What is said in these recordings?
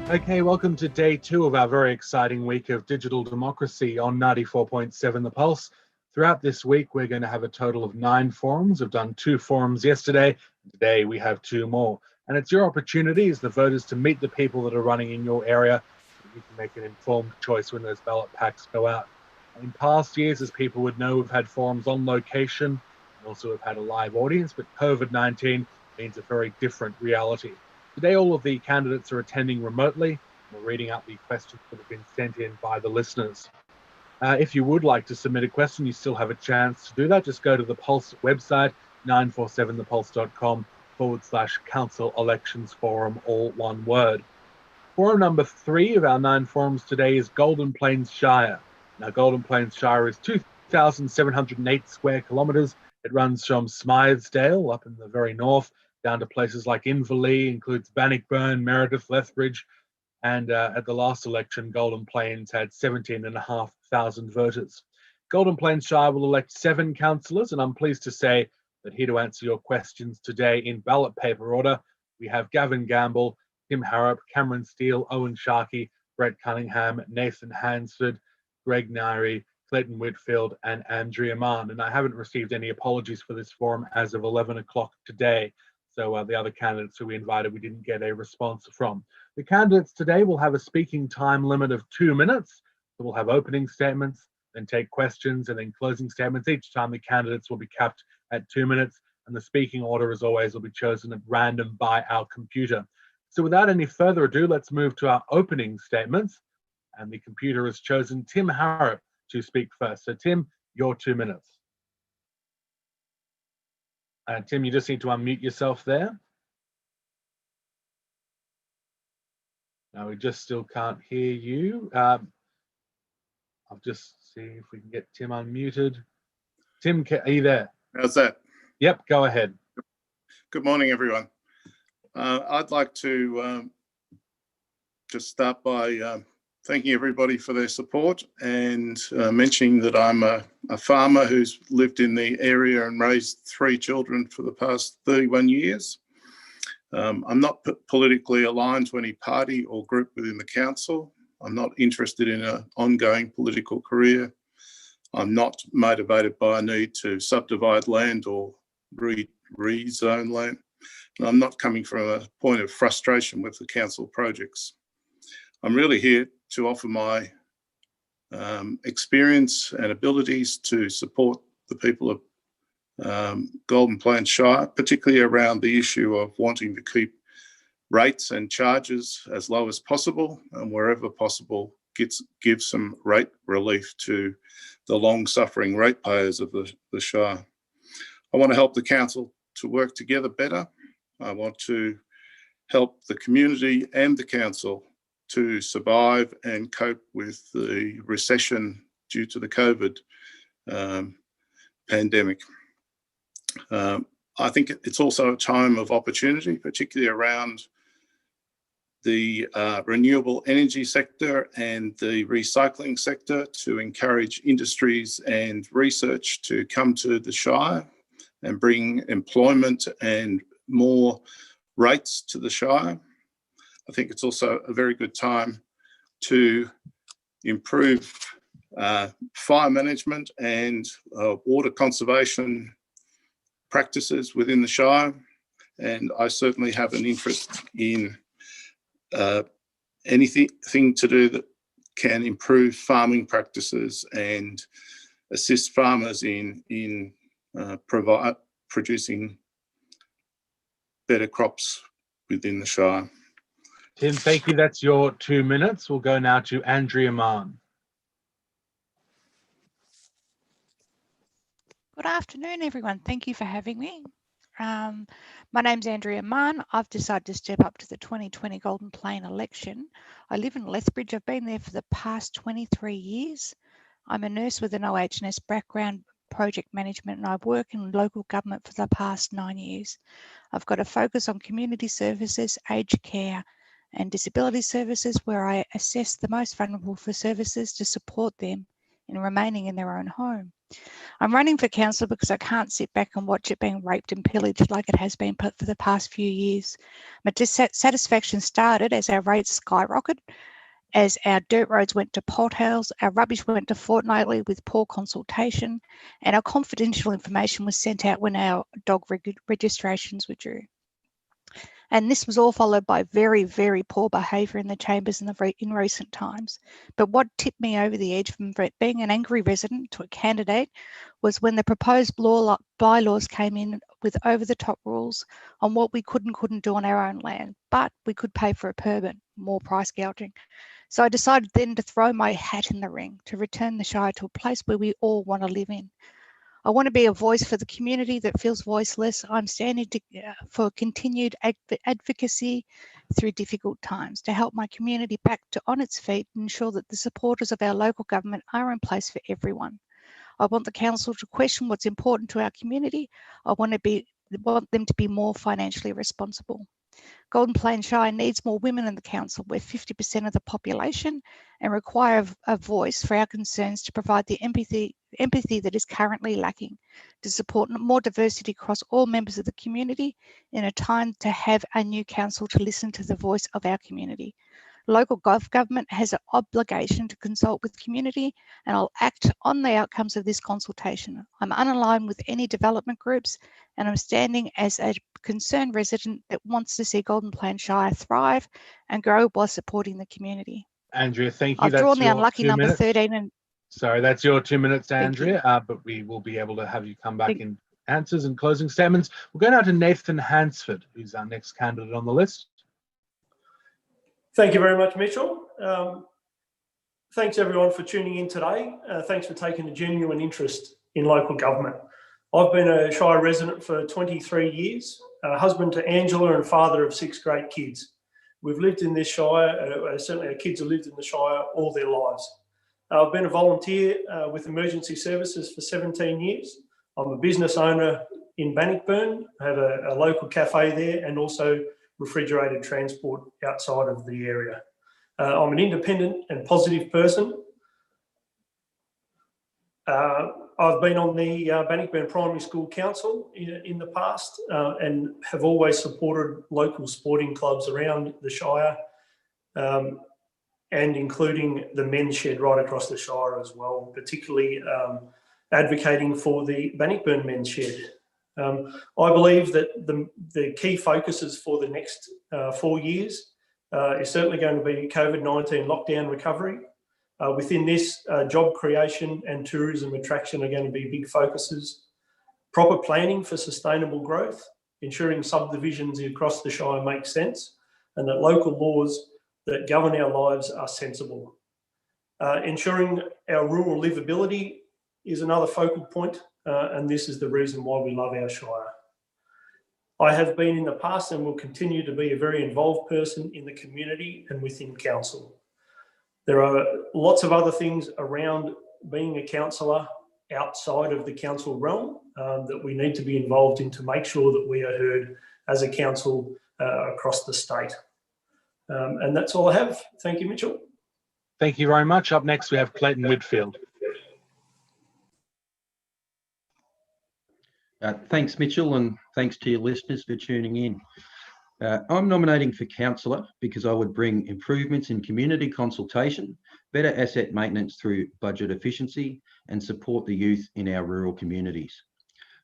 Okay, welcome to day 2 of our very exciting week of digital democracy on 94.7 The Pulse. Throughout this week, we're going to have a total of 9 forums. We've done 2 forums yesterday. Today, we have 2 more. And it's your opportunity as the voters to meet the people that are running in your area so you can make an informed choice when those ballot packs go out. In past years, as people would know, we've had forums on location and also have had a live audience, but COVID-19 means a very different reality. Today, all of the candidates are attending remotely. We're reading out the questions that have been sent in by the listeners. If you would like to submit a question, you still have a chance to do that. Just go to the Pulse website, 947thepulse.com/council elections forum, all one word. Forum number 3 of our 9 forums today is Golden Plains Shire. Now, Golden Plains Shire is 2,708 square kilometres. It runs from Smythesdale up in the very north down to places like Inverleigh, includes Bannockburn, Meredith, Lethbridge, and at the last election, Golden Plains had 17,500 voters. Golden Plains Shire will elect 7 councillors, and I'm pleased to say that here to answer your questions today in ballot paper order, we have Gavin Gamble, Tim Harrop, Cameron Steele, Owen Sharkey, Brett Cunningham, Nathan Hansford, Greg Nairi, Clayton Whitfield, and Andrea Mann. And I haven't received any apologies for this forum as of 11 o'clock today. So the other candidates who we invited, we didn't get a response from. The candidates today will have a speaking time limit of 2 minutes. So we'll have opening statements, then take questions, and then closing statements. Each time the candidates will be capped at 2 minutes, and the speaking order, as always, will be chosen at random by our computer. So without any further ado, let's move to our opening statements. And the computer has chosen Tim Harrop to speak first. So Tim, your 2 minutes. Tim, you just need to unmute yourself there. No, we just still can't hear you. I'll just see if we can get Tim unmuted. Tim, are you there? How's that? Yep, go ahead. Good morning, everyone. I'd like to just start by thanking everybody for their support and mentioning that I'm a farmer who's lived in the area and raised 3 children for the past 31 years. I'm not politically aligned to any party or group within the council. I'm not interested in an ongoing political career. I'm not motivated by a need to subdivide land or rezone land. And I'm not coming from a point of frustration with the council projects. I'm really here to offer my experience and abilities to support the people of Golden Plains Shire, particularly around the issue of wanting to keep rates and charges as low as possible, and wherever possible, give some rate relief to the long-suffering ratepayers of the Shire. I want to help the council to work together better. I want to help the community and the council to survive and cope with the recession due to the COVID pandemic. I think it's also a time of opportunity, particularly around the renewable energy sector and the recycling sector, to encourage industries and research to come to the Shire and bring employment and more rates to the Shire. I think it's also a very good time to improve fire management and water conservation practices within the Shire. And I certainly have an interest in anything to do that can improve farming practices and assist farmers in producing better crops within the Shire. Tim, thank you. That's your 2 minutes. We'll go now to Andrea Mann. Good afternoon, everyone. Thank you for having me. My name's Andrea Mann. I've decided to step up to the 2020 Golden Plain election. I live in Lethbridge. I've been there for the past 23 years. I'm a nurse with an OH&S background, project management, and I've worked in local government for the past 9 years. I've got a focus on community services, aged care, and disability services, where I assess the most vulnerable for services to support them in remaining in their own home. I'm running for council because I can't sit back and watch it being raped and pillaged like it has been for the past few years. My dissatisfaction started as our rates skyrocketed, as our dirt roads went to potholes, our rubbish went to fortnightly with poor consultation, and our confidential information was sent out when our dog registrations were due. And this was all followed by very, very poor behaviour in the chambers in recent times. But what tipped me over the edge from being an angry resident to a candidate was when the proposed bylaws came in with over-the-top rules on what we could and couldn't do on our own land, but we could pay for a permit, more price gouging. So I decided then to throw my hat in the ring to return the Shire to a place where we all want to live in. I want to be a voice for the community that feels voiceless. I'm standing for continued advocacy through difficult times to help my community back on its feet and ensure that the supporters of our local government are in place for everyone. I want the council to question what's important to our community. I want them to be more financially responsible. Golden Plains Shire needs more women in the council. We're 50% of the population and require a voice for our concerns to provide the empathy that is currently lacking, to support more diversity across all members of the community in a time to have a new council to listen to the voice of our community. Local government has an obligation to consult with community, and I'll act on the outcomes of this consultation. I'm unaligned with any development groups, and I'm standing as a concerned resident that wants to see Golden Plains Shire thrive and grow while supporting the community. Andrea, thank you. I've drawn the unlucky number 13 and sorry, that's your 2 minutes, Andrea, but we will be able to have you come back in answers and closing statements. We'll go now to Nathan Hansford, who's our next candidate on the list. Thank you very much, Mitchell. Thanks everyone for tuning in today. Thanks for taking a genuine interest in local government. I've been a Shire resident for 23 years, husband to Angela and father of 6 great kids. We've lived in this Shire, certainly our kids have lived in the Shire all their lives. I've been a volunteer with emergency services for 17 years. I'm a business owner in Bannockburn. I have a local cafe there and also refrigerated transport outside of the area. I'm an independent and positive person. I've been on the Bannockburn Primary School Council in the past and have always supported local sporting clubs around the Shire and including the men's shed right across the Shire as well, particularly advocating for the Bannockburn men's shed. I believe that the key focuses for the next 4 years is certainly going to be COVID-19 lockdown recovery. Within this, job creation and tourism attraction are going to be big focuses. Proper planning for sustainable growth, ensuring subdivisions across the Shire make sense, and that local laws that govern our lives are sensible. Ensuring our rural livability is another focal point, and this is the reason why we love our Shire. I have been in the past and will continue to be a very involved person in the community and within council. There are lots of other things around being a councillor outside of the council realm that we need to be involved in to make sure that we are heard as a council across the state. And that's all I have. Thank you, Mitchell. Thank you very much. Up next, we have Clayton Whitfield. Thanks, Mitchell, and thanks to your listeners for tuning in. I'm nominating for councillor because I would bring improvements in community consultation, better asset maintenance through budget efficiency, and support the youth in our rural communities.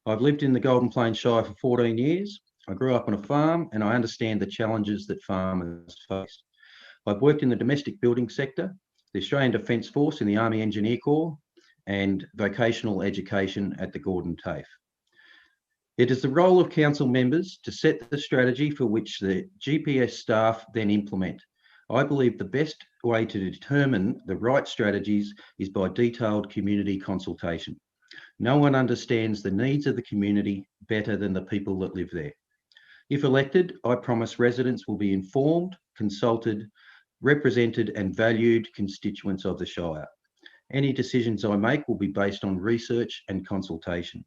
I've lived in the Golden Plains Shire for 14 years. I grew up on a farm and I understand the challenges that farmers face. I've worked in the domestic building sector, the Australian Defence Force in the Army Engineer Corps, and vocational education at the Gordon TAFE. It is the role of council members to set the strategy for which the GPS staff then implement. I believe the best way to determine the right strategies is by detailed community consultation. No one understands the needs of the community better than the people that live there. If elected, I promise residents will be informed, consulted, represented and valued constituents of the Shire. Any decisions I make will be based on research and consultation.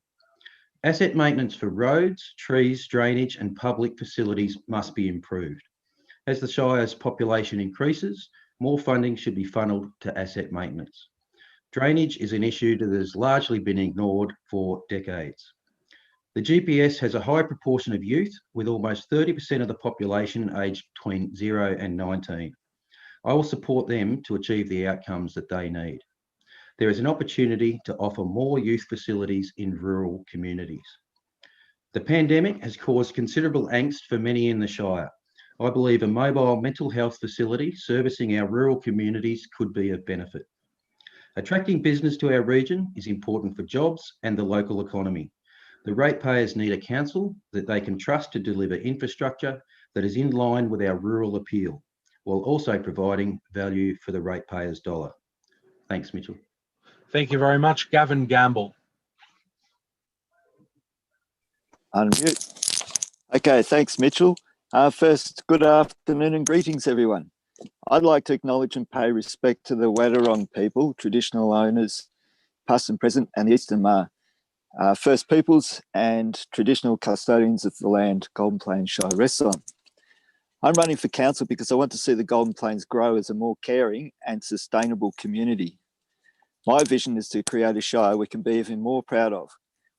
Asset maintenance for roads, trees, drainage and public facilities must be improved. As the Shire's population increases, more funding should be funneled to asset maintenance. Drainage is an issue that has largely been ignored for decades. The GPS has a high proportion of youth, with almost 30% of the population aged between 0 and 19. I will support them to achieve the outcomes that they need. There is an opportunity to offer more youth facilities in rural communities. The pandemic has caused considerable angst for many in the Shire. I believe a mobile mental health facility servicing our rural communities could be of benefit. Attracting business to our region is important for jobs and the local economy. The ratepayers need a council that they can trust to deliver infrastructure that is in line with our rural appeal, while also providing value for the ratepayers' dollar. Thanks, Mitchell. Thank you very much, Gavin Gamble. Unmute. Okay, thanks, Mitchell. First, good afternoon and greetings, everyone. I'd like to acknowledge and pay respect to the Wadawurrung people, traditional owners, past and present, and the Eastern Maar, First Peoples and traditional custodians of the land Golden Plains Shire rests on. I'm running for council because I want to see the Golden Plains grow as a more caring and sustainable community. My vision is to create a Shire we can be even more proud of,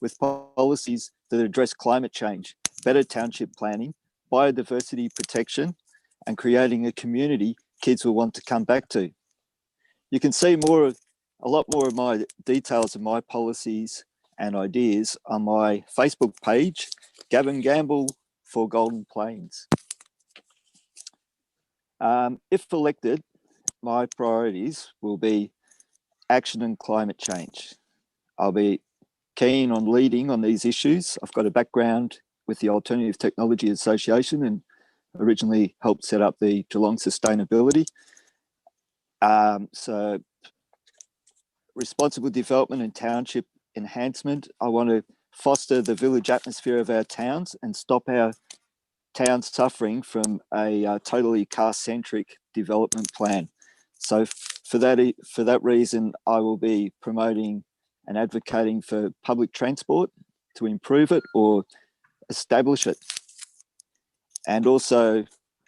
with policies that address climate change, better township planning, biodiversity protection, and creating a community kids will want to come back to. You can see a lot more of my details of my policies and ideas on my Facebook page, Gavin Gamble for Golden Plains. If elected, my priorities will be action and climate change. I'll be keen on leading on these issues. I've got a background with the Alternative Technology Association and originally helped set up the Geelong Sustainability. So responsible development and township enhancement. I want to foster the village atmosphere of our towns and stop our towns suffering from a totally car-centric development plan. So for that reason, I will be promoting and advocating for public transport to improve it or establish it. And also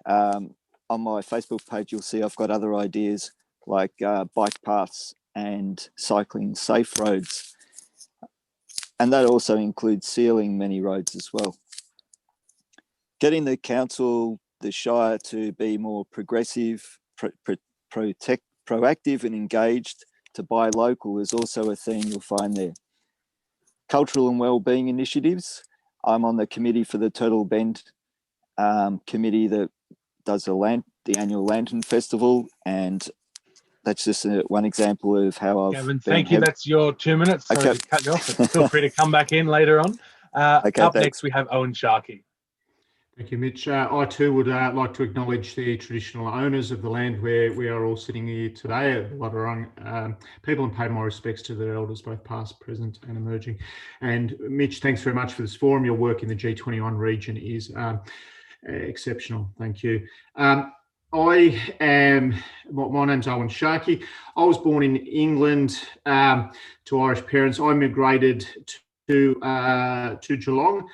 on my Facebook page, you'll see I've got other ideas like bike paths and cycling safe roads. And that also includes sealing many roads as well. Getting the council, the Shire, to be more progressive, proactive and engaged, to buy local is also a theme you'll find there. Cultural and wellbeing initiatives. I'm on the committee for the Turtle Bend committee that does the annual Lantern Festival, and that's just one example of how I've... Gavin, thank you. That's your 2 minutes. Sorry to cut you off, but feel free to come back in later on. Up next, we have Owen Sharkey. Thank you, Mitch. I too would like to acknowledge the traditional owners of the land where we are all sitting here today at the Wadawurrung people, and pay my respects to their elders, both past, present and emerging. And Mitch, thanks very much for this forum. Your work in the G21 region is exceptional. Thank you. My name's Owen Sharkey. I was born in England to Irish parents. I migrated to Geelong.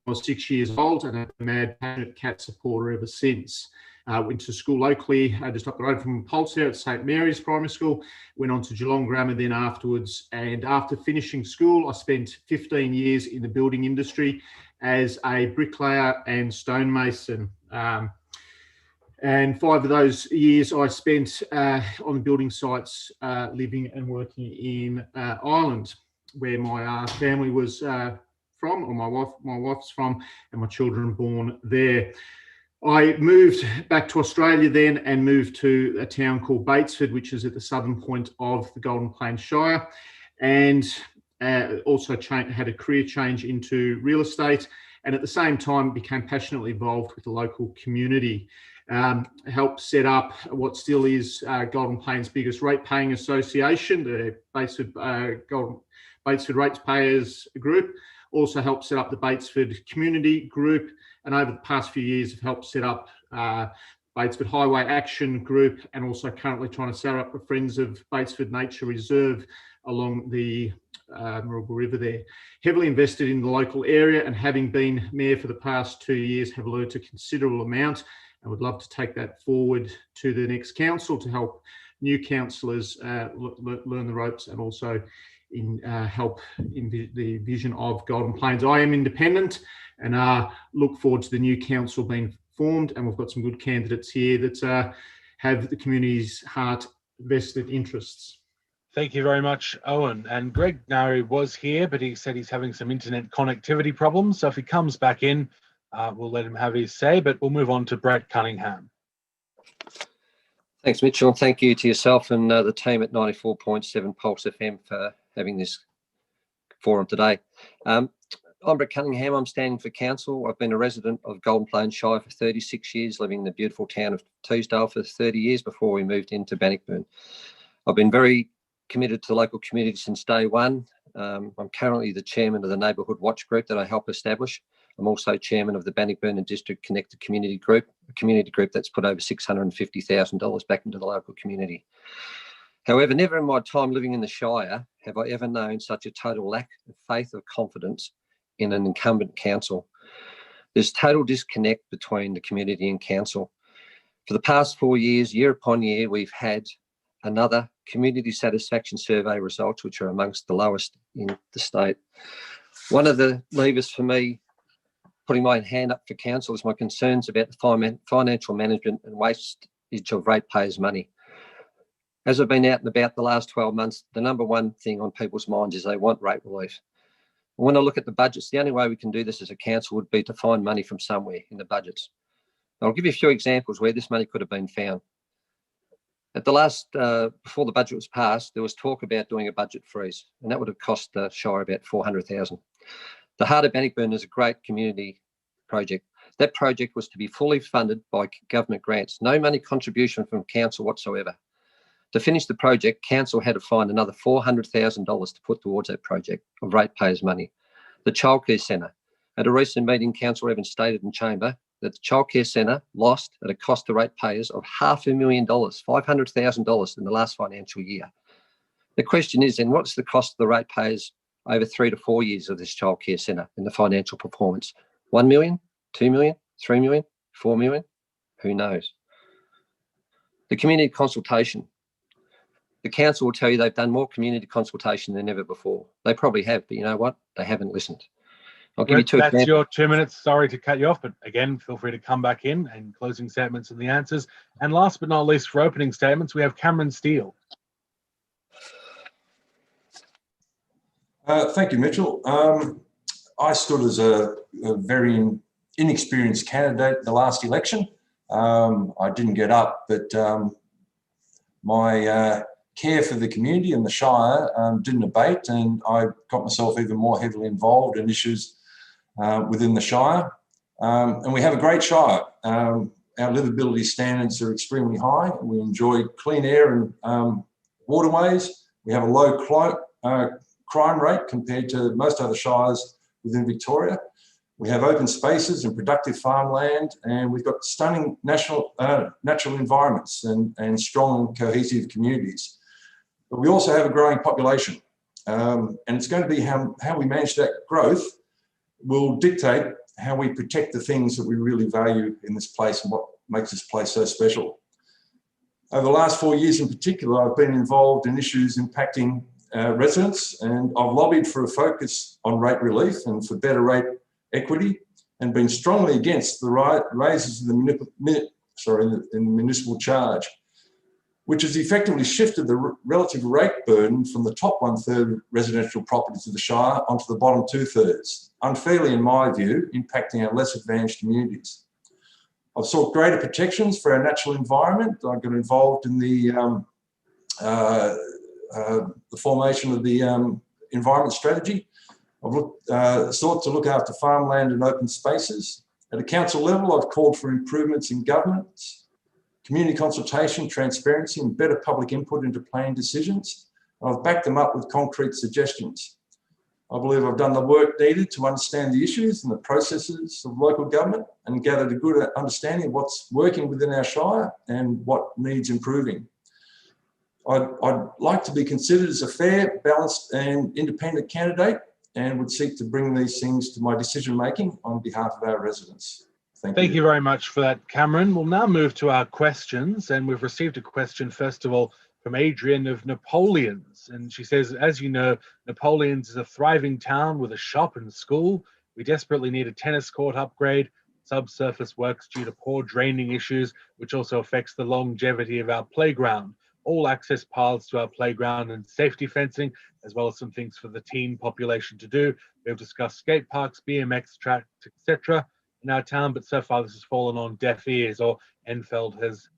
I was 6 years old and a mad, passionate cat supporter ever since. Went to school locally, just up the road from Polsia at St Mary's Primary School, went on to Geelong Grammar then afterwards. And after finishing school, I spent 15 years in the building industry as a bricklayer and stonemason. And 5 of those years I spent on the building sites, living and working in Ireland, where my family was from, or my wife's from, and my children born there. I moved back to Australia then and moved to a town called Batesford, which is at the southern point of the Golden Plains Shire, and also had a career change into real estate, and at the same time became passionately involved with the local community. Helped set up what still is Golden Plains' biggest rate-paying association, the Batesford Ratepayers Group. Also helped set up the Batesford Community Group, and over the past few years have helped set up Batesford Highway Action Group, and also currently trying to set up the Friends of Batesford Nature Reserve along the Maroubra River there. Heavily invested in the local area, and having been mayor for the past 2 years, have learned a considerable amount, and would love to take that forward to the next council to help new councillors learn the ropes and also help in the vision of Golden Plains. I am independent and look forward to the new council being formed, and we've got some good candidates here that have the community's heart vested interests. Thank you very much, Owen. And Greg Nari was here, but he said he's having some internet connectivity problems. So if he comes back in, we'll let him have his say, but we'll move on to Brett Cunningham. Thanks, Mitchell. And thank you to yourself and the team at 94.7 Pulse FM for having this forum today. I'm Brett Cunningham. I'm standing for council. I've been a resident of Golden Plains Shire for 36 years, living in the beautiful town of Teesdale for 30 years before we moved into Bannockburn. I've been very committed to the local community since day one. I'm currently the chairman of the Neighbourhood Watch Group that I help establish. I'm also chairman of the Bannockburn and District Connected Community Group, a community group that's put over $650,000 back into the local community. However, never in my time living in the Shire have I ever known such a total lack of faith or confidence in an incumbent council. There's total disconnect between the community and council. For the past 4 years, year upon year, we've had another community satisfaction survey results, which are amongst the lowest in the state. One of the levers for me putting my hand up for council is my concerns about the financial management and wastage of ratepayers' money. As I've been out and about the last 12 months, the number one thing on people's minds is they want rate relief. When I look at the budgets, the only way we can do this as a council would be to find money from somewhere in the budgets. I'll give you a few examples where this money could have been found. At the last, before the budget was passed, there was talk about doing a budget freeze, and that would have cost the Shire about $400,000. The Heart of Bannockburn is a great community project. That project was to be fully funded by government grants, no money contribution from council whatsoever. To finish the project, council had to find another $400,000 to put towards that project of ratepayers' money. The childcare centre. At a recent meeting, Councillor Evans stated in chamber that the childcare centre lost at a cost to ratepayers of $500,000, $500,000 in the last financial year. The question is then, what's the cost of the ratepayers over 3 to 4 years of this childcare centre in the financial performance? 1 million, 2 million, 3 million, 4 million? Who knows? The community consultation. The council will tell you they've done more community consultation than ever before. They probably have, but you know what? They haven't listened. I'll give you two examples. That's your 2 minutes. Sorry to cut you off, but again, feel free to come back in and closing statements and the answers. And last but not least, for opening statements, we have Cameron Steele. Thank you, Mitchell. I stood as a very inexperienced candidate the last election. I didn't get up, but my care for the community and the Shire didn't abate, and I got myself even more heavily involved in issues within the Shire. And we have a great Shire. Our livability standards are extremely high. We enjoy clean air and waterways. We have a low crime rate compared to most other shires within Victoria. We have open spaces and productive farmland, and we've got stunning natural environments and strong cohesive communities. But we also have a growing population, and it's going to be how we manage that growth will dictate how we protect the things that we really value in this place and what makes this place so special. Over the last 4 years in particular, I've been involved in issues impacting residents, and I've lobbied for a focus on rate relief and for better rate equity, and been strongly against the raises in the municipal charge, which has effectively shifted the relative rate burden from the top 1/3 residential properties of the Shire onto the bottom 2/3, unfairly, in my view, impacting our less advantaged communities. I've sought greater protections for our natural environment. I got involved in the formation of the environment strategy. I've sought to look after farmland and open spaces. At a council level, I've called for improvements in governance, community consultation, transparency, and better public input into planning decisions. I've backed them up with concrete suggestions. I believe I've done the work needed to understand the issues and the processes of local government and gathered a good understanding of what's working within our Shire and what needs improving. I'd like to be considered as a fair, balanced and independent candidate, and would seek to bring these things to my decision-making on behalf of our residents. Thank you very much for that, Cameron. We'll now move to our questions, and we've received a question, first of all, from Adrian of Napoleon's. And she says, as you know, Napoleon's is a thriving town with a shop and school. We desperately need a tennis court upgrade. Subsurface works due to poor draining issues, which also affects the longevity of our playground. All access paths to our playground and safety fencing, as well as some things for the teen population to do. We've discussed skate parks, BMX tracks, etc. in our town, but so far this has fallen on deaf ears, or Enfeld has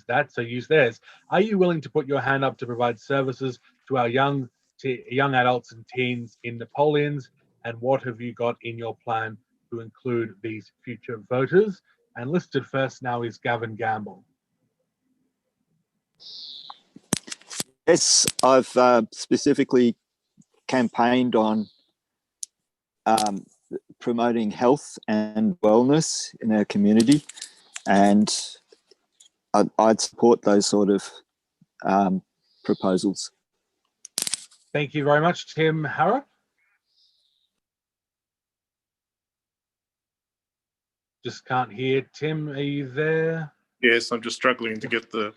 that, so use theirs. Are you willing to put your hand up to provide services to our young adults and teens in Napoleon's? And what have you got in your plan to include these future voters? And listed first now is Gavin Gamble. Yes, I've specifically campaigned on promoting health and wellness in our community, and I'd support those sort of proposals. Thank you very much, Tim Harrop. Just can't hear. Tim, are you there? Yes, I'm just struggling to get the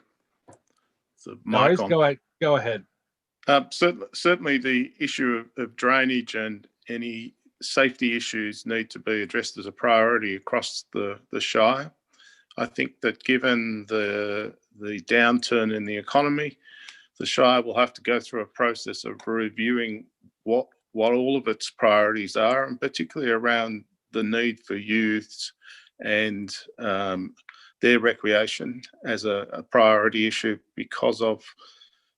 No mic worries, on. go ahead. Certainly the issue of drainage and any safety issues need to be addressed as a priority across the Shire. I think that given the downturn in the economy, the Shire will have to go through a process of reviewing what all of its priorities are, and particularly around the need for youths and their recreation as a priority issue, because of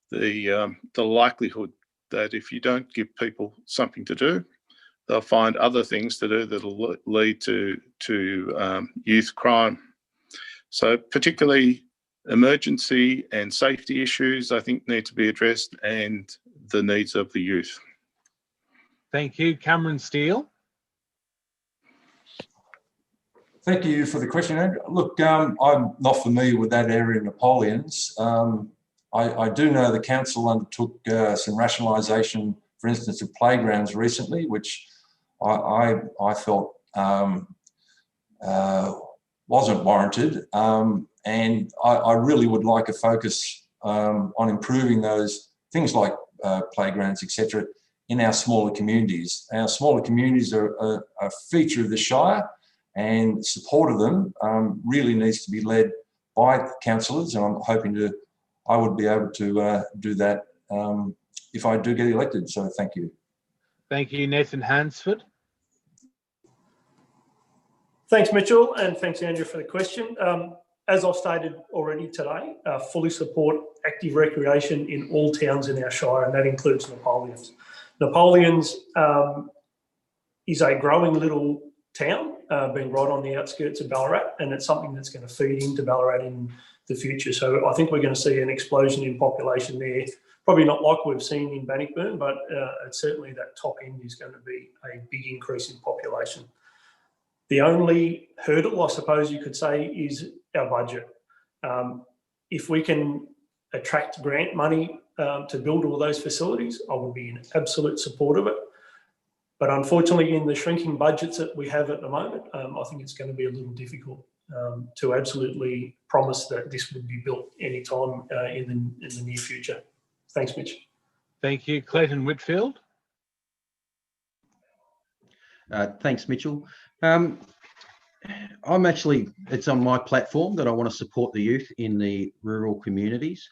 the likelihood that if you don't give people something to do, they'll find other things to do that'll lead to youth crime. So particularly emergency and safety issues, I think, need to be addressed, and the needs of the youth. Thank you. Cameron Steele. Thank you for the question, Andrew. Look, I'm not familiar with that area in Napoleon's. I do know the council undertook some rationalisation, for instance, of playgrounds recently, which I felt wasn't warranted. And I really would like a focus on improving those things like playgrounds, etc., in our smaller communities. Our smaller communities are a feature of the Shire, and support of them really needs to be led by councillors, and I'm hoping I would be able to do that if I do get elected. So thank you. Thank you, Nathan Hansford. Thanks, Mitchell, and thanks, Andrew, for the question. As I've stated already today, fully support active recreation in all towns in our Shire, and that includes Napoleon's. Napoleon's is a growing little town, being right on the outskirts of Ballarat, and it's something that's going to feed into Ballarat in the future. So I think we're going to see an explosion in population there. Probably not like we've seen in Bannockburn, but it's certainly that top end is going to be a big increase in population. The only hurdle, I suppose you could say, is our budget. If we can attract grant money to build all those facilities, I would be in absolute support of it. But unfortunately, in the shrinking budgets that we have at the moment, I think it's going to be a little difficult to absolutely promise that this would be built anytime in the near future. Thanks, Mitch. Thank you. Clayton Whitfield. Thanks, Mitchell. I'm actually, it's on my platform that I want to support the youth in the rural communities.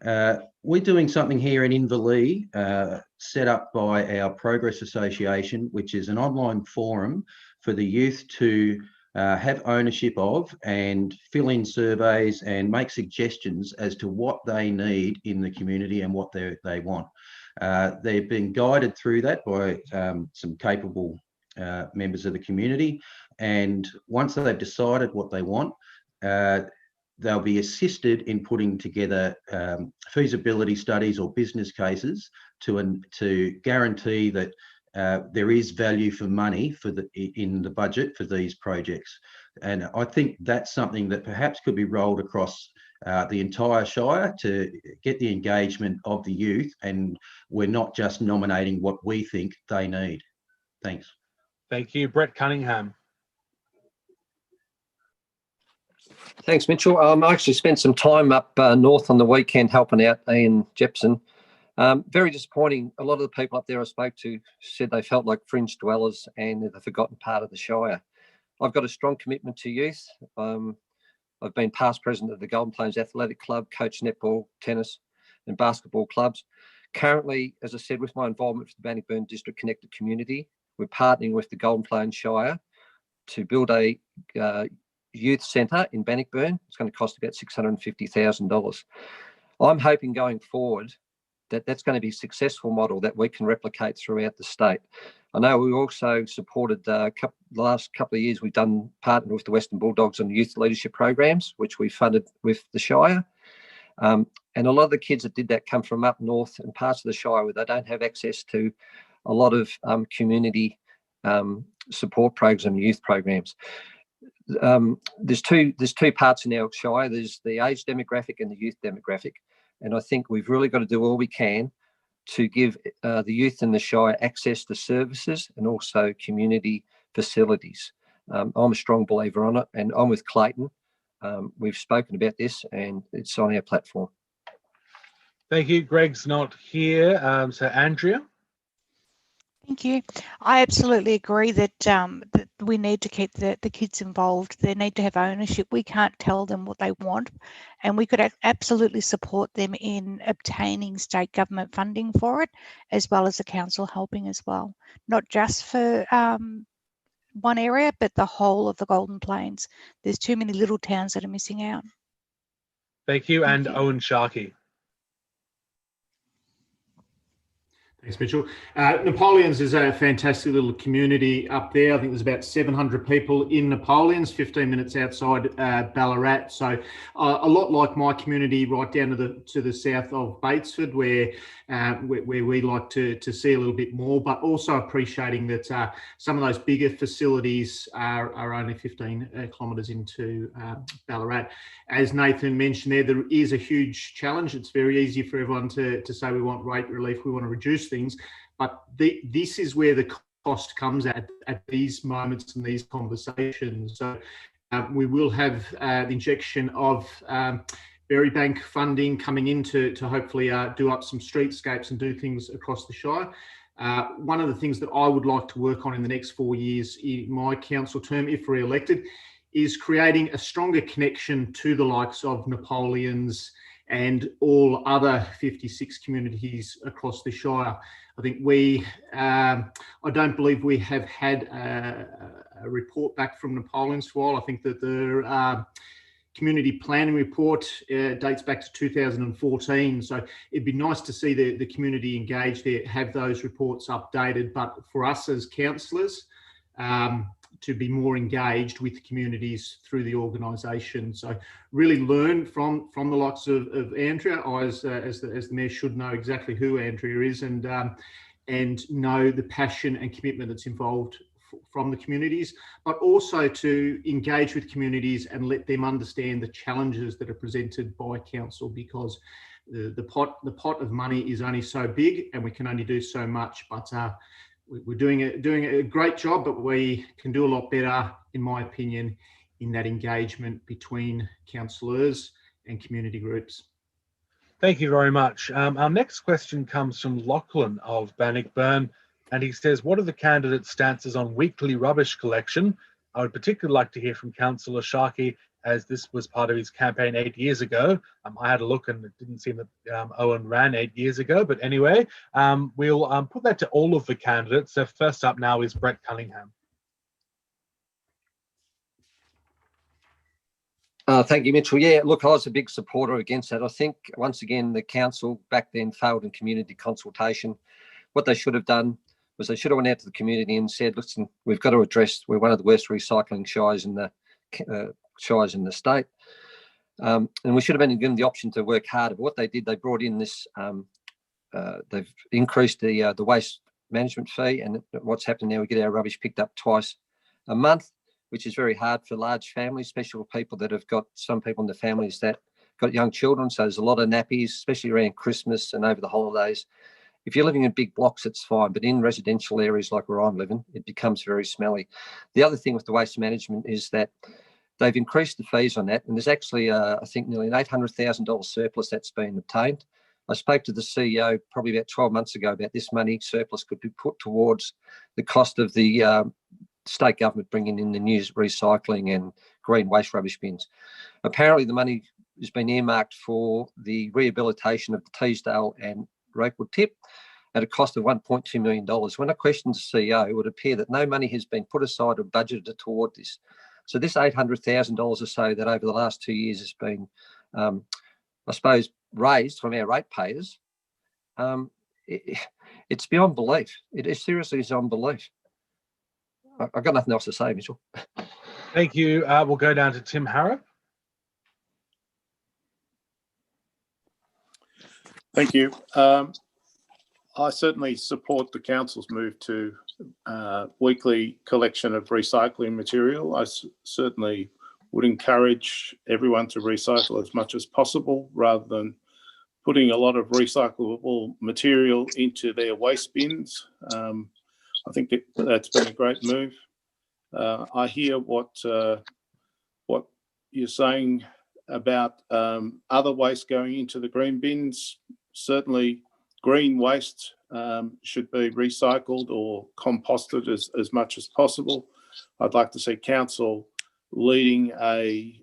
We're doing something here in Inverleigh, set up by our Progress Association, which is an online forum for the youth to have ownership of and fill in surveys and make suggestions as to what they need in the community and what they want. They've been guided through that by some capable members of the community, and once they've decided what they want, they'll be assisted in putting together feasibility studies or business cases to guarantee that there is value for money in the budget for these projects. And I think that's something that perhaps could be rolled across the entire Shire to get the engagement of the youth, and we're not just nominating what we think they need. Thanks. Thank you. Brett Cunningham. Thanks, Mitchell. I actually spent some time up north on the weekend helping out Ian Jepson. Very disappointing. A lot of the people up there I spoke to said they felt like fringe dwellers and they're the forgotten part of the Shire. I've got a strong commitment to youth. I've been past president of the Golden Plains Athletic Club, coach netball, tennis and basketball clubs. Currently, as I said, with my involvement with the Bannockburn District Connected Community, we're partnering with the Golden Plains Shire to build a youth centre in Bannockburn. It's going to cost about $650,000. I'm hoping going forward that that's going to be a successful model that we can replicate throughout the state. I know we also supported the last couple of years, we've done partnered with the Western Bulldogs on youth leadership programs, which we funded with the Shire. And a lot of the kids that did that come from up north and parts of the Shire where they don't have access to a lot of community support programs and youth programs. There's two parts in our Shire. There's the age demographic and the youth demographic. And I think we've really got to do all we can to give the youth in the Shire access to services and also community facilities. I'm a strong believer on it, and I'm with Clayton. We've spoken about this and it's on our platform. Thank you. Greg's not here. So Andrea? Thank you. I absolutely agree that, that we need to keep the kids involved. They need to have ownership. We can't tell them what they want, and we could absolutely support them in obtaining state government funding for it, as well as the council helping as well. Not just for one area, but the whole of the Golden Plains. There's too many little towns that are missing out. Thank you. And Owen Sharkey. Thanks, Mitchell. Napoleons is a fantastic little community up there. I think there's about 700 people in Napoleons, 15 minutes outside Ballarat. So a lot like my community, right down to the south of Batesford, where we like to see a little bit more, but also appreciating that some of those bigger facilities are only 15 kilometres into Ballarat. As Nathan mentioned there is a huge challenge. It's very easy for everyone to say we want rate relief, we want to reduce things, but this is where the cost comes at these moments and these conversations. So we will have the injection of Berry Bank funding coming in to hopefully do up some streetscapes and do things across the Shire. One of the things that I would like to work on in the next 4 years in my council term, if re-elected, is creating a stronger connection to the likes of Napoleons and all other 56 communities across the Shire. I think I don't believe we have had a report back from Napoleons for a while. I think that the community planning report dates back to 2014. So it'd be nice to see the community engaged there, have those reports updated. But for us as councillors, to be more engaged with the communities through the organisation. So really learn from the likes of Andrea. I, as the Mayor, should know exactly who Andrea is and know the passion and commitment that's involved from the communities, but also to engage with communities and let them understand the challenges that are presented by council, because the pot of money is only so big and we can only do so much. But we're doing a great job, but we can do a lot better, in my opinion, in that engagement between councillors and community groups. Thank you very much. Our next question comes from Lachlan of Bannockburn, and he says, what are the candidates' stances on weekly rubbish collection? I would particularly like to hear from Councillor Sharkey, as this was part of his campaign 8 years ago. I had a look and it didn't seem that Owen ran 8 years ago, but anyway, we'll put that to all of the candidates. So first up now is Brett Cunningham. Thank you, Mitchell. Yeah, look, I was a big supporter against that. I think, once again, the council back then failed in community consultation. What they should have done was they should have went out to the community and said, listen, we've got to address, we're one of the worst recycling shires in the state. And we should have been given the option to work harder. But what they did, they brought in this, they've increased the waste management fee. And what's happened now, we get our rubbish picked up twice a month, which is very hard for large families, especially for people that have got some people in the families that got young children. So there's a lot of nappies, especially around Christmas and over the holidays. If you're living in big blocks, it's fine. But in residential areas like where I'm living, it becomes very smelly. The other thing with the waste management is that They've increased the fees on that, and there's actually, I think, nearly an $800,000 surplus that's been obtained. I spoke to the CEO probably about 12 months ago about this money surplus could be put towards the cost of the state government bringing in the new recycling and green waste rubbish bins. Apparently, the money has been earmarked for the rehabilitation of the Teesdale and Rokewood tip at a cost of $1.2 million. When I questioned the CEO, it would appear that no money has been put aside or budgeted toward this. So this $800,000 or so that over the last 2 years has been, I suppose, raised from our ratepayers, it's beyond belief. It is seriously beyond belief. I've got nothing else to say, Mitchell. Thank you. We'll go down to Tim Harrop. Thank you. I certainly support the council's move to weekly collection of recycling material. I certainly would encourage everyone to recycle as much as possible rather than putting a lot of recyclable material into their waste bins. I think that's been a great move. I hear what you're saying about other waste going into the green bins. Certainly green waste should be recycled or composted as much as possible. I'd like to see council leading a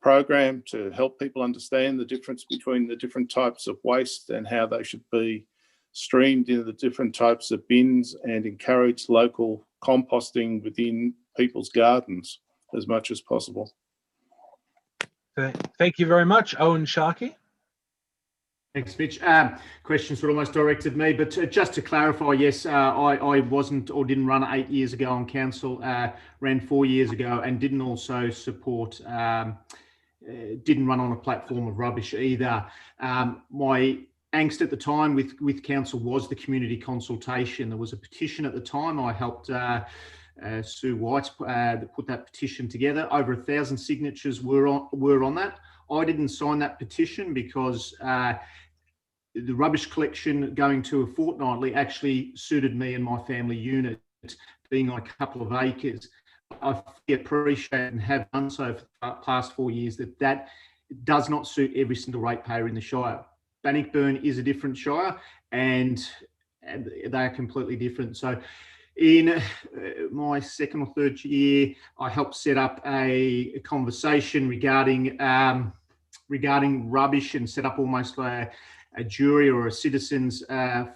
program to help people understand the difference between the different types of waste and how they should be streamed into the different types of bins, and encourage local composting within people's gardens as much as possible. Thank you very much. Owen Sharkey. Thanks, Mitch. Questions were almost directed at me, but just to clarify, yes, I wasn't or didn't run 8 years ago on council, ran 4 years ago, and didn't also support, didn't run on a platform of rubbish either. My angst at the time with council was the community consultation. There was a petition at the time. I helped Sue White put that petition together. Over 1,000 signatures were on that. I didn't sign that petition because the rubbish collection going to a fortnightly actually suited me and my family unit, being on a couple of acres. I appreciate and have done so for the past 4 years that does not suit every single ratepayer in the Shire. Bannockburn is a different Shire, and they are completely different. So in my second or third year, I helped set up a conversation regarding rubbish, and set up almost a jury or a citizens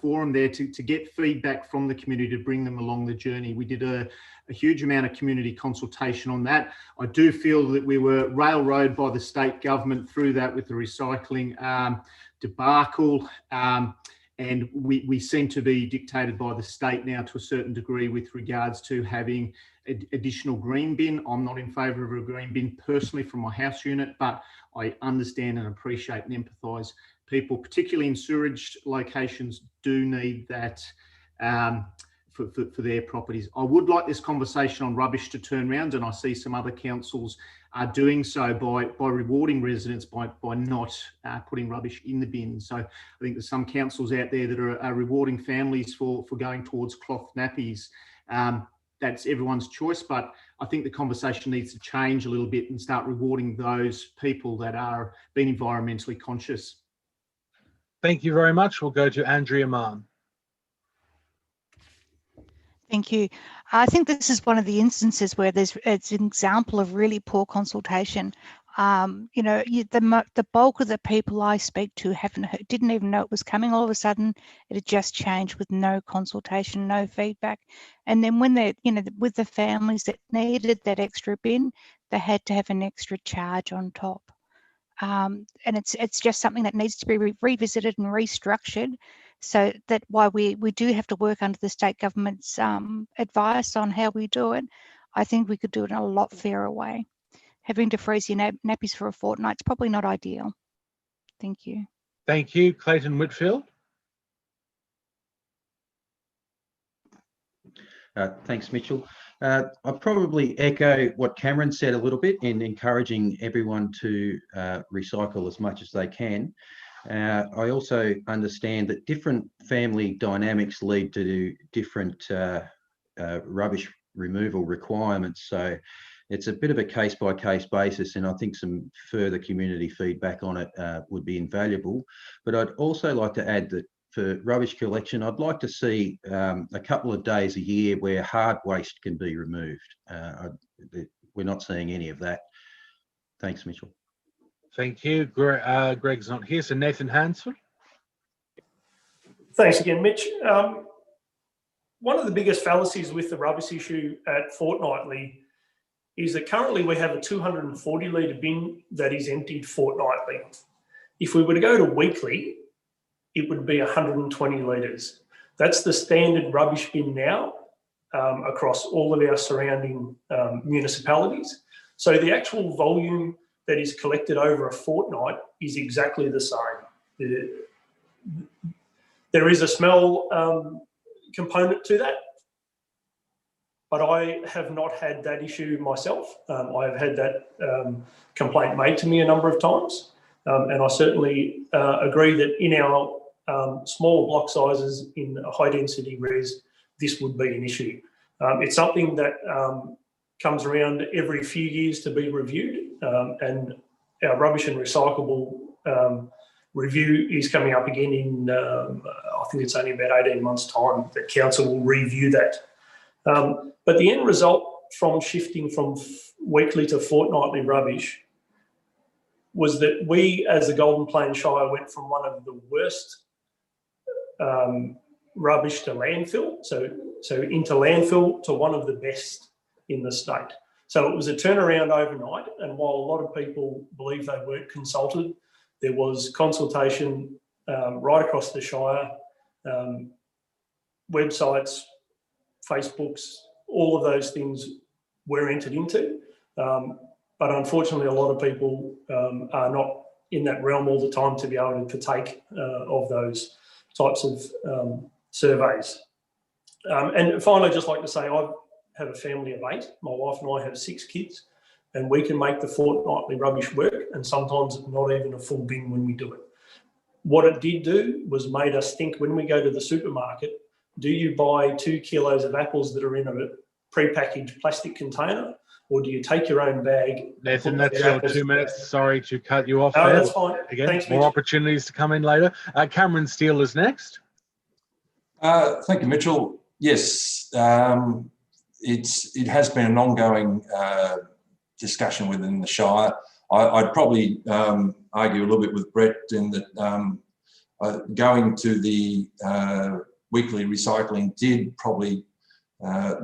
forum there to get feedback from the community to bring them along the journey. We did a huge amount of community consultation on that. I do feel that we were railroaded by the state government through that with the recycling debacle. And we seem to be dictated by the state now to a certain degree with regards to having additional green bin. I'm not in favour of a green bin personally from my house unit, but I understand and appreciate and empathise. People, particularly in sewerage locations, do need that for their properties. I would like this conversation on rubbish to turn around, and I see some other councils are doing so by rewarding residents by not putting rubbish in the bin. So I think there's some councils out there that are rewarding families for going towards cloth nappies. That's everyone's choice, but I think the conversation needs to change a little bit and start rewarding those people that are being environmentally conscious. Thank you very much. We'll go to Andrea Mann. Thank you. I think this is one of the instances where it's an example of really poor consultation. You know, the bulk of the people I speak to didn't even know it was coming. All of a sudden, it had just changed with no consultation, no feedback. And then when they, you know, with the families that needed that extra bin, they had to have an extra charge on top. And it's just something that needs to be revisited and restructured. So that why we do have to work under the state government's advice on how we do it. I think we could do it in a lot fairer way. Having to freeze your nappies for a fortnight is probably not ideal. Thank you. Thank you. Clayton Whitfield. Thanks, Mitchell. I probably echo what Cameron said a little bit in encouraging everyone to recycle as much as they can. I also understand that different family dynamics lead to different rubbish removal requirements. So It's a bit of a case-by-case basis, and I think some further community feedback on it would be invaluable. But I'd also like to add that for rubbish collection, I'd like to see a couple of days a year where hard waste can be removed. We're not seeing any of that. Thanks, Mitchell. Thank you. Greg's not here, so Nathan Hansford. Thanks again, Mitch. One of the biggest fallacies with the rubbish issue at Fortnightly is that currently we have a 240 litre bin that is emptied fortnightly. If we were to go to weekly, it would be 120 litres. That's the standard rubbish bin now across all of our surrounding municipalities. So the actual volume that is collected over a fortnight is exactly the same. There is a smell component to that, but I have not had that issue myself. I have had that complaint made to me a number of times, and I certainly agree that in our smaller block sizes in high density res, this would be an issue. It's something that comes around every few years to be reviewed, and our rubbish and recyclable review is coming up again in, I think it's only about 18 months' time that council will review that. But the end result from shifting from weekly to fortnightly rubbish was that we, as the Golden Plains Shire, went from one of the worst rubbish to landfill, so into landfill, to one of the best in the state. So it was a turnaround overnight, and while a lot of people believe they weren't consulted, there was consultation right across the Shire, websites, Facebooks, all of those things were entered into. But unfortunately, a lot of people are not in that realm all the time to be able to partake of those types of surveys. And finally, I'd just like to say I have a family of 8. My wife and I have 6 kids, and we can make the fortnightly rubbish work, and sometimes not even a full bin when we do it. What it did do was made us think when we go to the supermarket, do you buy 2 kilos of apples that are in a pre-packaged plastic container, or do you take your own bag? Nathan, that's your 2 minutes. Sorry to cut you off No, there. that's fine. Again, Thanks, more Mitch. opportunities to come in later. Cameron Steele is next. Thank you, Mitchell. Yes, it has been an ongoing discussion within the Shire. I'd probably argue a little bit with Brett in that going to the weekly recycling did probably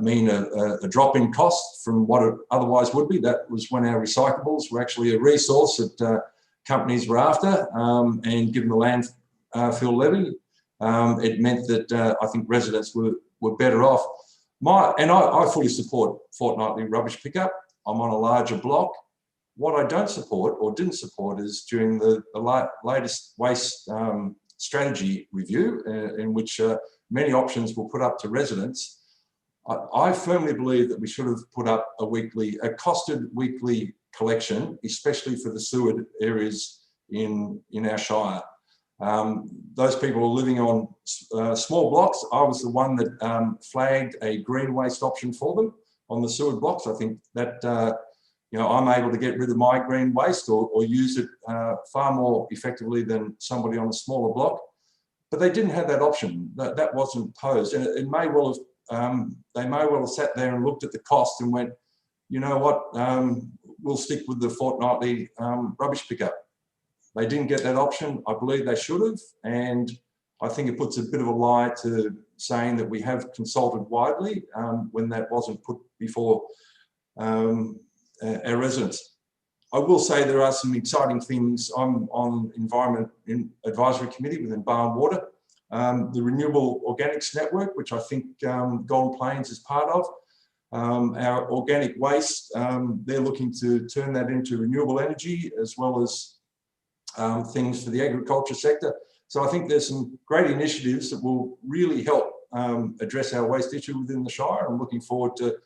mean a drop in cost from what it otherwise would be. That was when our recyclables were actually a resource that companies were after, and given the landfill levy, it meant that I think residents were better off. I fully support fortnightly rubbish pickup. I'm on a larger block. What I don't support or didn't support is during the latest waste strategy review, in which many options were put up to residents. I firmly believe that we should have put up a costed weekly collection, especially for the sewered areas in our Shire. Those people are living on small blocks. I was the one that flagged a green waste option for them on the sewered blocks. I think that I'm able to get rid of my green waste or use it far more effectively than somebody on a smaller block. But they didn't have that option. That wasn't posed, and it may well have. They may well have sat there and looked at the cost and went, you know what, we'll stick with the fortnightly rubbish pickup. They didn't get that option. I believe they should have, and I think it puts a bit of a lie to saying that we have consulted widely when that wasn't put before our residents. I will say there are some exciting things. I'm on Environment Advisory Committee within Bar and Water. The Renewable Organics Network, which I think Golden Plains is part of. Our organic waste, they're looking to turn that into renewable energy as well as things for the agriculture sector. So I think there's some great initiatives that will really help address our waste issue within the Shire. I'm looking forward to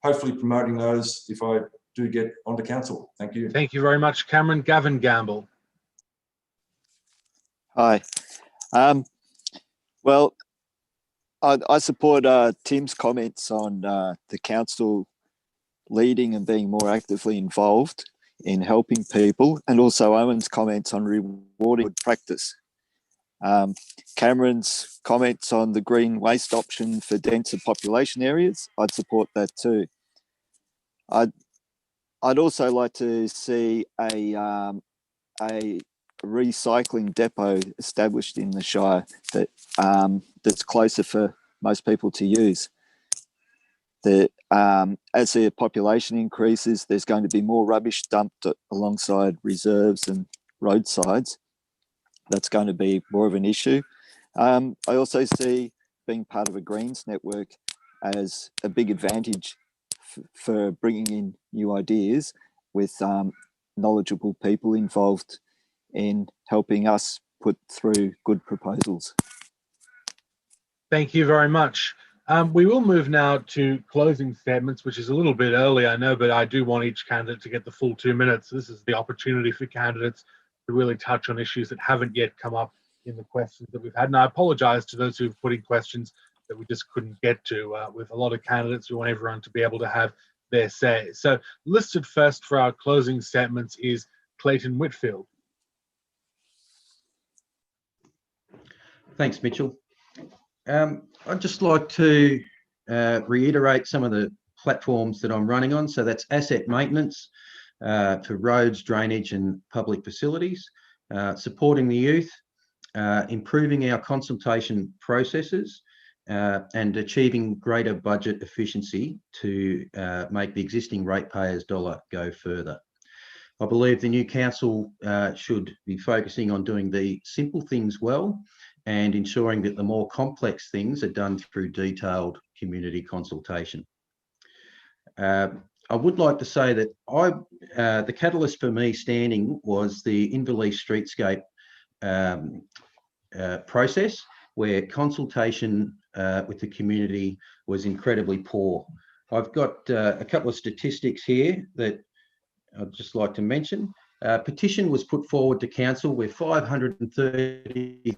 hopefully promoting those if I do get onto council. Thank you. Thank you very much, Cameron. Gavin Gamble. Hi. Well, I support Tim's comments on the council leading and being more actively involved in helping people, and also Owen's comments on rewarding good practice. Cameron's comments on the green waste option for denser population areas, I'd support that too. I'd also like to see a recycling depot established in the Shire that that's closer for most people to use. That as the population increases, there's going to be more rubbish dumped alongside reserves and roadsides. That's going to be more of an issue. I also see being part of a Greens network as a big advantage for bringing in new ideas with knowledgeable people involved in helping us put through good proposals. Thank you very much. We will move now to closing statements, which is a little bit early, I know, but I do want each candidate to get the full 2 minutes. This is the opportunity for candidates to really touch on issues that haven't yet come up in the questions that we've had. And I apologise to those who've put in questions that we just couldn't get to. With a lot of candidates, we want everyone to be able to have their say. So listed first for our closing statements is Clayton Whitfield. Thanks, Mitchell. I'd just like to reiterate some of the platforms that I'm running on. So that's asset maintenance for roads, drainage and public facilities, supporting the youth, improving our consultation processes and achieving greater budget efficiency to make the existing ratepayers' dollar go further. I believe the new council should be focusing on doing the simple things well and ensuring that the more complex things are done through detailed community consultation. I would like to say that the catalyst for me standing was the Inverleigh Streetscape process, where consultation with the community was incredibly poor. I've got a couple of statistics here that I'd just like to mention. A petition was put forward to council where 530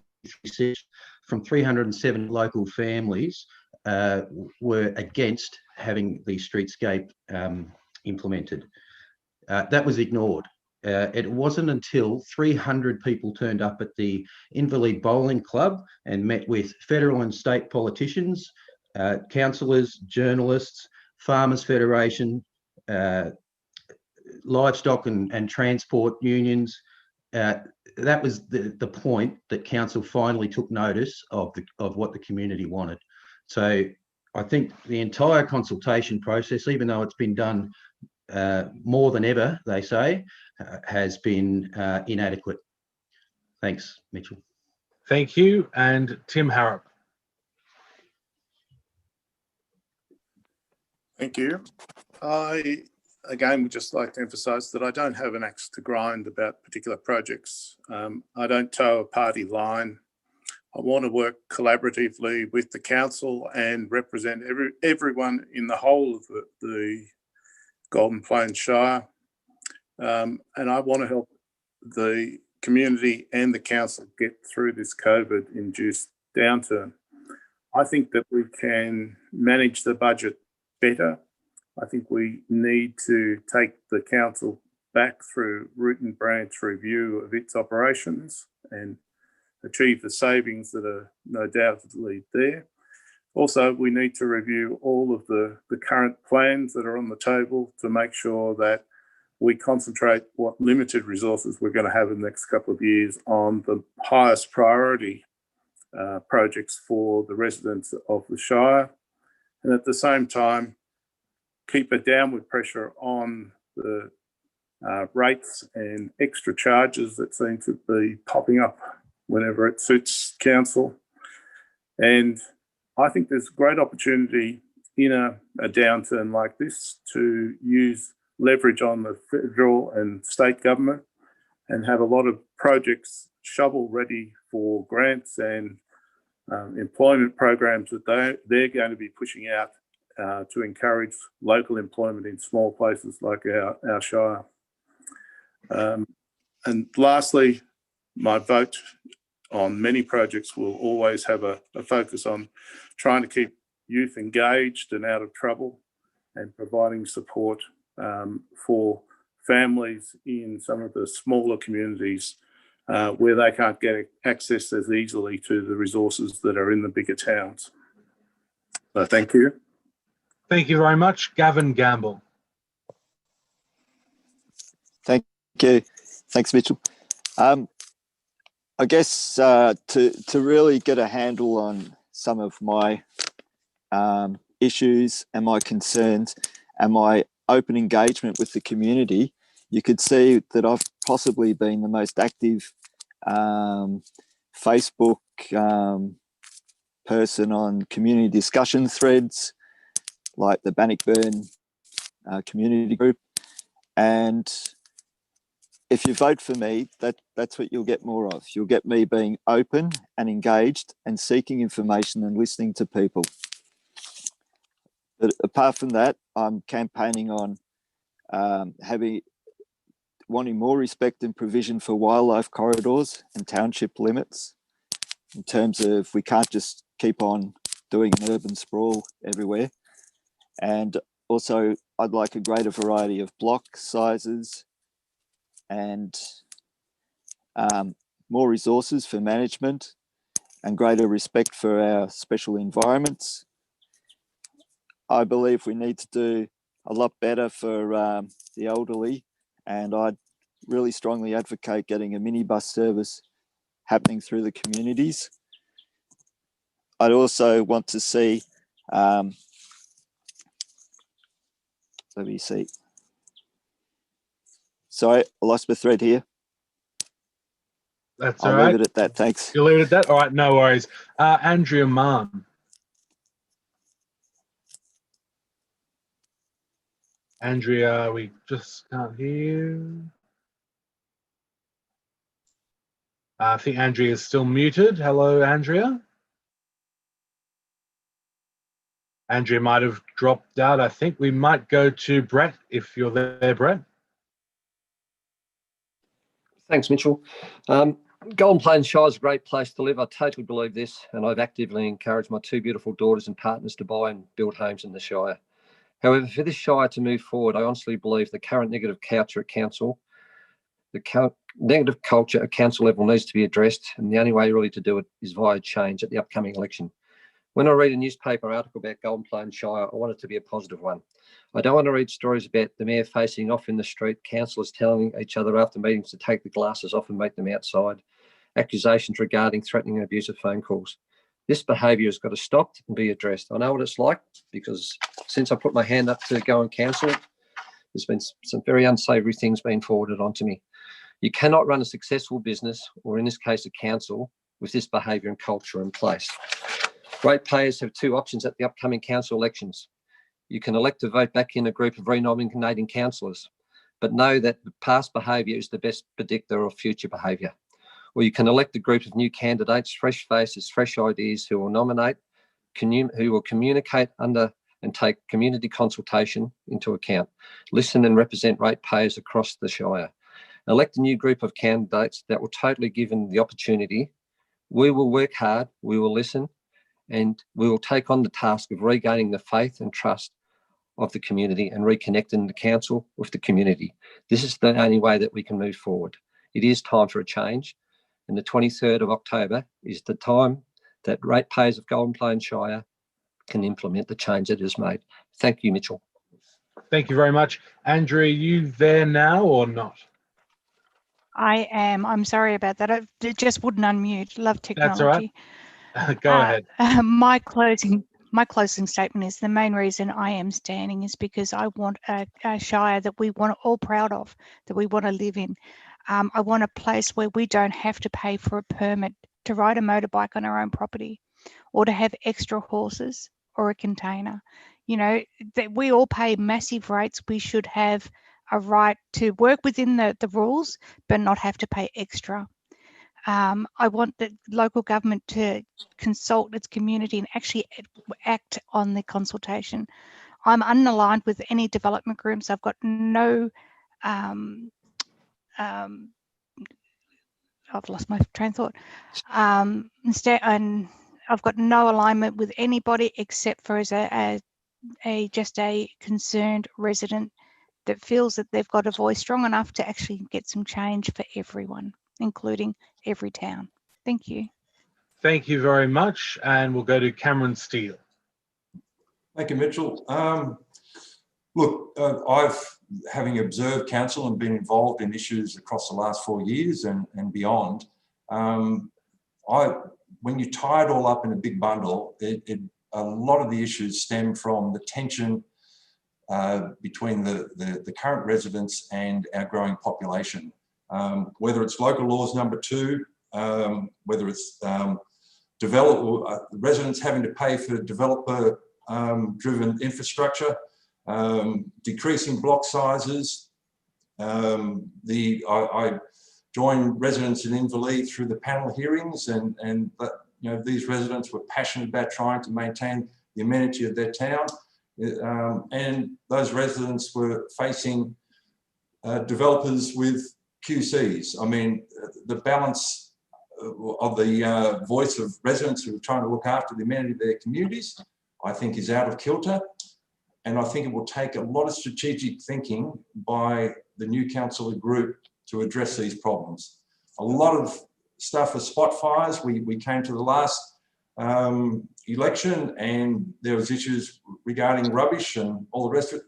from 307 local families were against having the streetscape implemented. That was ignored. It wasn't until 300 people turned up at the Inverleigh Bowling Club and met with federal and state politicians, councillors, journalists, Farmers Federation, livestock and transport unions. That was the point that council finally took notice of what the community wanted. So I think the entire consultation process, even though it's been done more than ever, they say, has been inadequate. Thanks, Mitchell. Thank you. And Tim Harrop. Thank you. I, again, would just like to emphasise that I don't have an axe to grind about particular projects. I don't toe a party line. I want to work collaboratively with the council and represent everyone in the whole of the Golden Plains Shire. And I want to help the community and the council get through this COVID-induced downturn. I think that we can manage the budget better. I think we need to take the council back through root and branch review of its operations and achieve the savings that are no doubtedly there. Also, we need to review all of the current plans that are on the table to make sure that we concentrate what limited resources we're going to have in the next couple of years on the highest priority projects for the residents of the Shire. And at the same time, keep a downward pressure on the rates and extra charges that seem to be popping up whenever it suits council. And I think there's great opportunity in a downturn like this to use leverage on the federal and state government and have a lot of projects shovel ready for grants and employment programs that they're going to be pushing out to encourage local employment in small places like our Shire. And lastly, my vote on many projects will always have a focus on trying to keep youth engaged and out of trouble. and providing support for families in some of the smaller communities where they can't get access as easily to the resources that are in the bigger towns. So thank you. Thank you very much. Gavin Gamble. Thank you. Thanks, Mitchell. I guess to really get a handle on some of my issues and my concerns and my open engagement with the community, you could see that I've possibly been the most active Facebook person on community discussion threads like the Bannockburn community group. And if you vote for me, that's what you'll get more of. You'll get me being open and engaged and seeking information and listening to people. But apart from that, I'm campaigning on wanting more respect and provision for wildlife corridors and township limits, in terms of we can't just keep on doing an urban sprawl everywhere. And also, I'd like a greater variety of block sizes and more resources for management and greater respect for our special environments. I believe we need to do a lot better for the elderly, and I'd really strongly advocate getting a minibus service happening through the communities. I'd also want to see, let me see. Sorry, I lost my thread here. That's all I'll right. leave it at that, thanks. You'll leave it at that? All right, no worries. Andrea Mann. Andrea, we just can't hear you. I think Andrea is still muted. Hello, Andrea. Andrea might have dropped out. I think we might go to Brett, if you're there, Brett. Thanks, Mitchell. Golden Plains Shire is a great place to live. I totally believe this, and I've actively encouraged my two beautiful daughters and partners to buy and build homes in the Shire. However, for this Shire to move forward, I honestly believe the current negative culture at council, negative culture at council level needs to be addressed, and the only way really to do it is via change at the upcoming election. When I read a newspaper article about Golden Plains Shire, I want it to be a positive one. I don't want to read stories about the mayor facing off in the street, councillors telling each other after meetings to take the glasses off and meet them outside, accusations regarding threatening and abusive phone calls. This behaviour has got to stop and be addressed. I know what it's like, because since I put my hand up to go on council, there's been some very unsavoury things being forwarded onto me. You cannot run a successful business, or in this case a council, with this behaviour and culture in place. Ratepayers have two options at the upcoming council elections. You can elect to vote back in a group of renominating councillors, but know that past behaviour is the best predictor of future behaviour. Or you can elect a group of new candidates, fresh faces, fresh ideas, who will nominate, who will communicate under and take community consultation into account, listen and represent ratepayers across the Shire. Elect a new group of candidates that will totally give them the opportunity. We will work hard, we will listen, and we will take on the task of regaining the faith and trust of the community and reconnecting the council with the community. This is the only way that we can move forward. It is time for a change, and the 23rd of October is the time that ratepayers of Golden Plains Shire can implement the change that is made. Thank you, Mitchell. Thank you very much. Andrea, are you there now or not? I am. I'm sorry about that. It just wouldn't unmute. Love technology. That's all right. Go ahead. My closing statement is the main reason I am standing is because I want a Shire that we want all proud of, that we want to live in. I want a place where we don't have to pay for a permit to ride a motorbike on our own property, or to have extra horses or a container. You know, that we all pay massive rates. We should have a right to work within the rules, but not have to pay extra. I want the local government to consult its community and actually act on the consultation. I'm unaligned with any development groups. I've got no, I've lost my train of thought. And I've got no alignment with anybody except for as a just a concerned resident that feels that they've got a voice strong enough to actually get some change for everyone, including every town. Thank you. Thank you very much. And we'll go to Cameron Steele. Thank you, Mitchell. Look, having observed council and been involved in issues across the last 4 years and beyond, when you tie it all up in a big bundle, a lot of the issues stem from the tension between the current residents and our growing population. Whether it's local laws number 2, whether it's residents having to pay for developer driven infrastructure, decreasing block sizes. I joined residents in Inverleigh through the panel hearings, and these residents were passionate about trying to maintain the amenity of their town, and those residents were facing developers with QCs. I mean, the balance of the voice of residents who are trying to look after the amenity of their communities, I think, is out of kilter. And I think it will take a lot of strategic thinking by the new councillor group to address these problems. A lot of stuff are spot fires. We came to the last election and there was issues regarding rubbish and all the rest of it.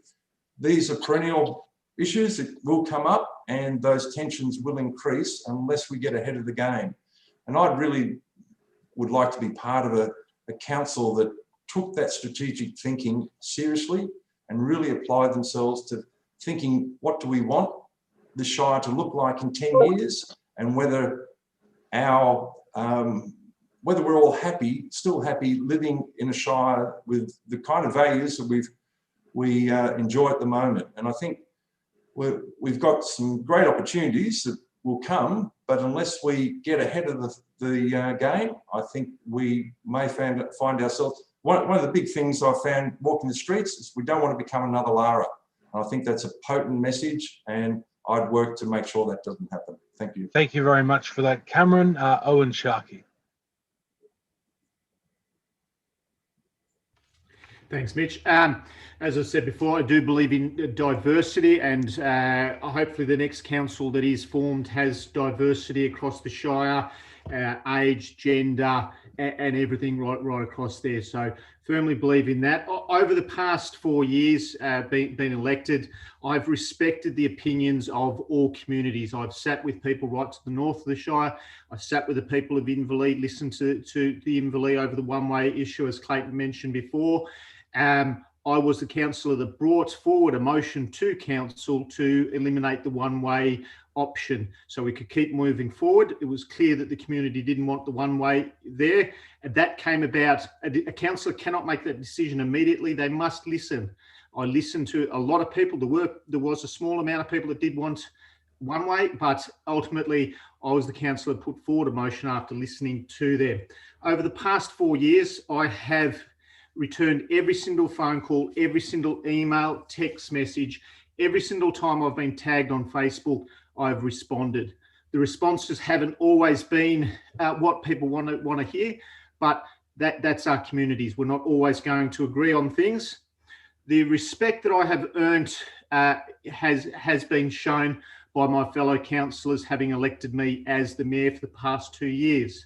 These are perennial issues that will come up, and those tensions will increase unless we get ahead of the game. And I really would like to be part of a council that took that strategic thinking seriously and really applied themselves to thinking, what do we want the Shire to look like in 10 years, and whether we're all still happy living in a Shire with the kind of values that we enjoy at the moment. And I think we've got some great opportunities that will come, but unless we get ahead of the game, I think we may find ourselves. One of the big things I found walking the streets is we don't want to become another Lara. And I think that's a potent message, and I'd work to make sure that doesn't happen. Thank you. Thank you very much for that, Cameron. Owen Sharkey. Thanks, Mitch. As I said before, I do believe in diversity, and hopefully the next council that is formed has diversity across the Shire, age, gender, and everything right across there. So firmly believe in that. Over the past 4 years being elected, I've respected the opinions of all communities. I've sat with people right to the north of the Shire. I've sat with the people of Inverleigh, listened to the Inverleigh over the one-way issue, as Clayton mentioned before. I was the councillor that brought forward a motion to council to eliminate the one-way option so we could keep moving forward. It was clear that the community didn't want the one-way there. And that came about. A councillor cannot make that decision immediately. They must listen. I listened to a lot of people. There was a small amount of people that did want one-way, but ultimately I was the councillor that put forward a motion after listening to them. Over the past 4 years, I have returned every single phone call, every single email, text message. Every single time I've been tagged on Facebook, I've responded. The responses haven't always been what people want to hear, but that's our communities. We're not always going to agree on things. The respect that I have earned has been shown by my fellow councillors having elected me as the mayor for the past 2 years.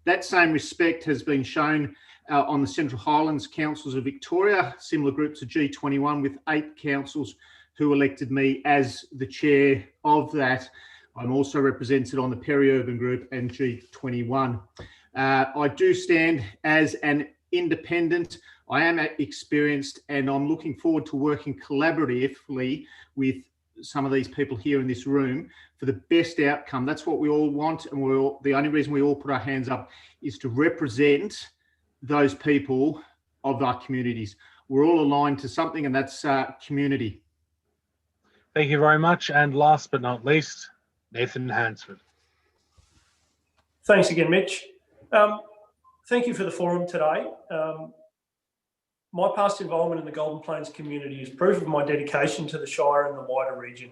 That same respect has been shown on the Central Highlands Councils of Victoria, similar group to G21, with 8 councils who elected me as the chair of that. I'm also represented on the peri-urban group and G21. I do stand as an independent. I am experienced, and I'm looking forward to working collaboratively with some of these people here in this room for the best outcome. That's what we all want, and the only reason we all put our hands up is to represent those people of our communities. We're all aligned to something, and that's community. Thank you very much. And last but not least, Nathan Hansford. Thanks again, Mitch. Thank you for the forum today. My past involvement in the Golden Plains community is proof of my dedication to the Shire and the wider region.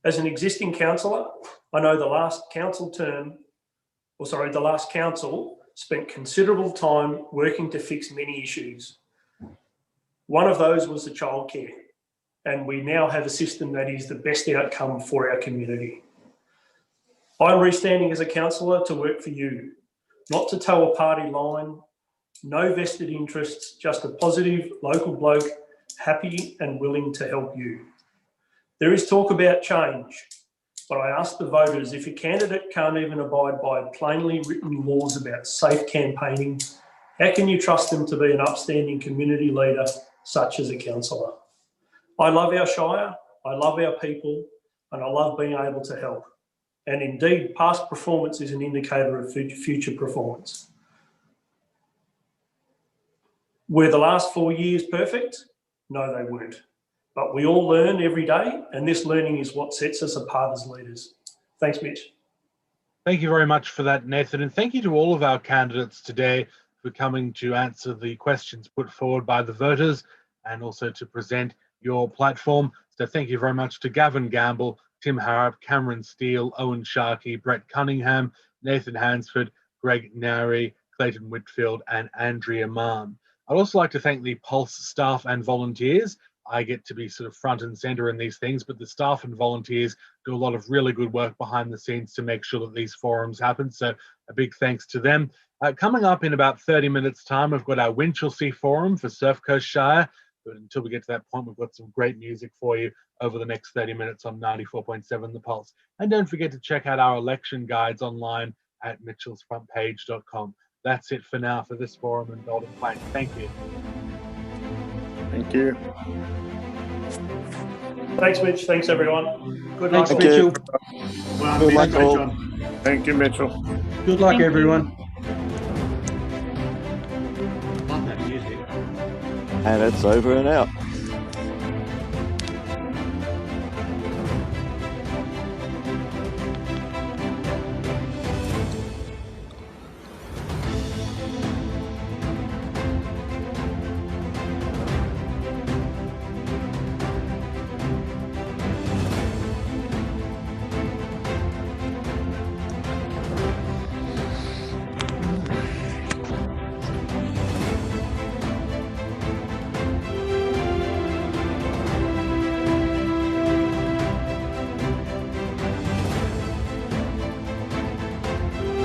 As an existing councillor, I know the last council spent considerable time working to fix many issues. One of those was the childcare, and we now have a system that is the best outcome for our community. I'm restanding as a councillor to work for you, not to toe a party line, no vested interests, just a positive local bloke, happy and willing to help you. There is talk about change, but I ask the voters, if a candidate can't even abide by plainly written laws about safe campaigning, how can you trust them to be an upstanding community leader such as a councillor? I love our Shire, I love our people, and I love being able to help. And indeed, past performance is an indicator of future performance. Were the last 4 years perfect? No, they weren't. But we all learn every day, and this learning is what sets us apart as leaders. Thanks, Mitch. Thank you very much for that, Nathan. And thank you to all of our candidates today for coming to answer the questions put forward by the voters and also to present your platform. So thank you very much to Gavin Gamble, Tim Harrop, Cameron Steele, Owen Sharkey, Brett Cunningham, Nathan Hansford, Greg Nowry, Clayton Whitfield, and Andrea Mann. I'd also like to thank the Pulse staff and volunteers. I get to be sort of front and centre in these things, but the staff and volunteers do a lot of really good work behind the scenes to make sure that these forums happen. So a big thanks to them. Coming up in about 30 minutes time, we've got our Winchelsea Forum for Surf Coast Shire. But until we get to that point, we've got some great music for you over the next 30 minutes on 94.7 The Pulse. And don't forget to check out our election guides online at mitchellsfrontpage.com. That's it for now for this forum in Golden Plains. Thank you. Thank you. Thanks, Mitch. Thanks, everyone. Good luck. Thanks, Mitchell. Well, Good luck, great all. job. Thank you, Mitchell. Good luck, Thank you. everyone. Love that music. And it's over and out.